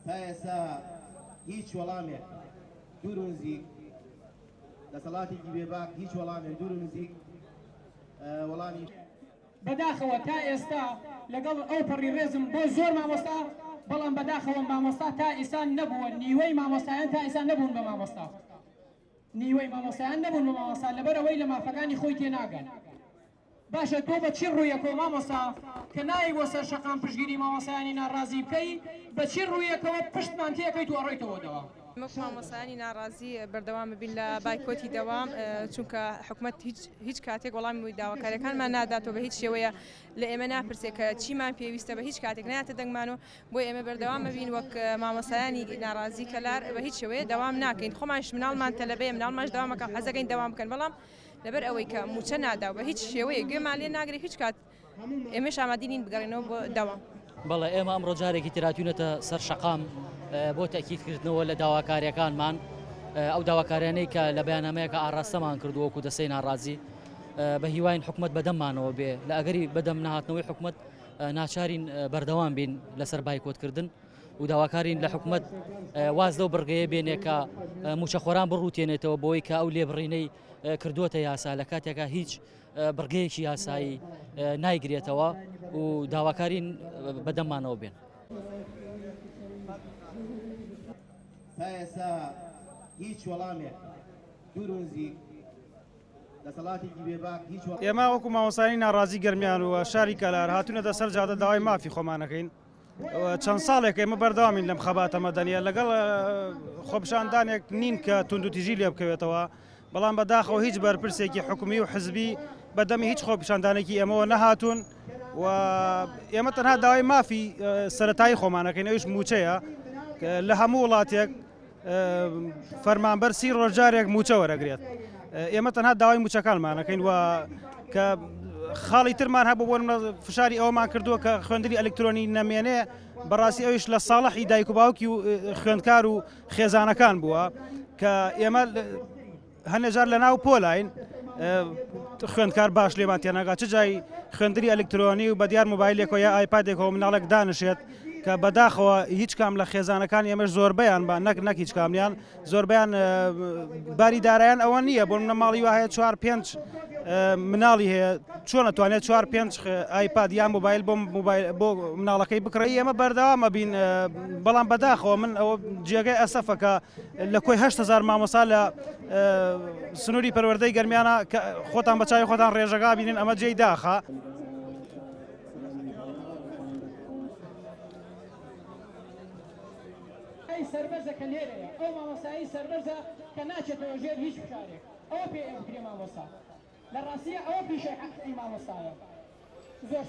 تا ئێستا هیچ وەڵامێک دوور و نزیک دەسەڵاتێکی بێباک هیچ وەڵامێک دوور و نزیک وەڵامی بەداخەوە تا ئێستا لەگەڵ ئەو پەڕی ڕێزم بۆ زۆر مامۆستا بەڵام بەداخەوە مامۆستا تا ئێستا نەبووە نیوەی مامۆستایان تا ئێستا نەبوون بە مامۆستا نیوەی مامۆستایان نەبوون بە مامۆستا لەبەرەوەی لە مافەکانی خۆی تێناگەن باشە تۆ بە چی ڕوویەکەوە مامۆستا کە نایی بۆ سەر شەقام پشتگیری مامۆستایانی ناڕازی بکەی بە چی ڕوویەکەوە پشتمان تێکەیت و ئەڕۆیتەوە دەوام وەک مامۆستایانی ناڕازی بەردەوام ببین لە بایکۆتی دەوام چونکە حکوومەت هیچ کاتێک وەڵامی داواکاریەکانمان ناداتەوە بە هیچ شێوەیە لە ئێمە ناپرسێت کە چیمان پێویستە بە هیچ کاتێک ناتە دەنگمانەوە بۆ ئێمە بەردەوام ببین وەک مامۆستایانی ناڕازی کەلار بە هیچ شێوەیە دەوام ناکەین خۆمانش مناڵمان تەلەبەیە مناڵماش دەوامەکە حەزەکەین دەوام بکەن بەڵام لەبەر ئەوەی کە موچە نادا و بە هیچ شێوەیە گوێمان لێ ناگرێت هیچ کات ئێمەش ئامادەین بگەڕێنەوە بۆ دەوام بەڵێ ئێمە ئەمڕۆ جارێکی تراتوونەتە سەر شەقام بۆ تەکیدکردنەوە لە داواکاریەکانمان ئەو داواکاریانەی کە لە بەیاننامەیەکە ئاڕاستەمان کردووەکو دەستەی ناڕازی بە هیواین حکوومەت بەدەممانەوە بێ لە ئەگەری بەدەم نهاتنەوەی حکوومەت ناچارین بەردەوام بین لەسەر بایکۆتکردن و داواکارین لە حکوومەت واز لەو بڕگەیە بێنێ کە موچەخۆران بڕوتێنێتەوە بۆی کە ئەو لێبڕینەی کردووەتە یاسا لە کاتێکە هیچ بڕگەیەکی یاسایی نایگرێتەوە و داواکارین بەدەممانەوە بێن. تا ئێستا هیچ وەڵامێک دوور و نزیک دەسەڵاتێکی بێباک هیچ ئێمە وەکو مامۆستایانی ناڕازی گەرمیان و شاری کەلار هاتوونەتە سەر جادە داوای مافی خۆمانەکەین چەند ساڵێک ئێمە بەردەوامین لەم خەباتە مەدەنیە لەگەڵ خۆپشاندانێک نین کە توندوتیژی لێ بکەوێتەوە بەڵام بەداخەوە هیچ بەرپرسێکی حکومی و حزبی بەدەمی هیچ خۆپشاندانێکی ئێمەوە نەهاتوون و ئێمە تەنها داوای مافی سەرەتایی خۆمانەکەین ئەوش موچەیە لە هەموو وڵاتێک فەرمانبەر 30 ڕۆژجارێک موچە وەرەگرێت ئێمە تەنها داوای موچەکانمانەکەین و کە خاڵی ترمان هەبوو بۆ فشاری ئەومان کردووە کە خوێندنی ئەلکترۆنی نەمێنێ بەڕاستی ئەوش لە ساڵحی دایک و باوکی و خوێندکار و خێزانەکان بووە کە ئێمە هەنێجار لە ناو پۆلاین خوێندکار باش لێمان تێناگات چ جای خوێندنی ئەلکترۆنی و بە دیار مۆبایلێکەوە یا ئایپادێکەوە مناڵێک دانشێت کە بەداخەوە هیچ کام لە خێزانەکان ئێمەش زۆربەیان بە نەک هیچ کامیان زۆربیان باری دارایان ئەوە نییە بۆ منە ماڵی وایە 4-5 مناڵی هەیە چۆن نەتوانێت 4-5 ئایپاد یان مۆبایل بۆ مناڵەکەی بکڕی ئێمە بەردەوامە بین بەڵام بەداخەوە من ئەوە جێگەی ئەسەفەکە لە کۆی 8,000 مامۆستا لە سنووری پەروەردەی گەرمیانە خۆتان بە چاوی خۆتان ڕێژەگا بینن ئەمە جێی داخە. سەربەرزە کە لێرەیە ئەو مامۆستایی سەربەرزە کە ناچێتەوە ژێر هیچ بشارێک ئەوە پێ ئەوکرێ مامۆستا لە ڕاستیە ئەوە پیشەی حەقی مامۆستایە زۆر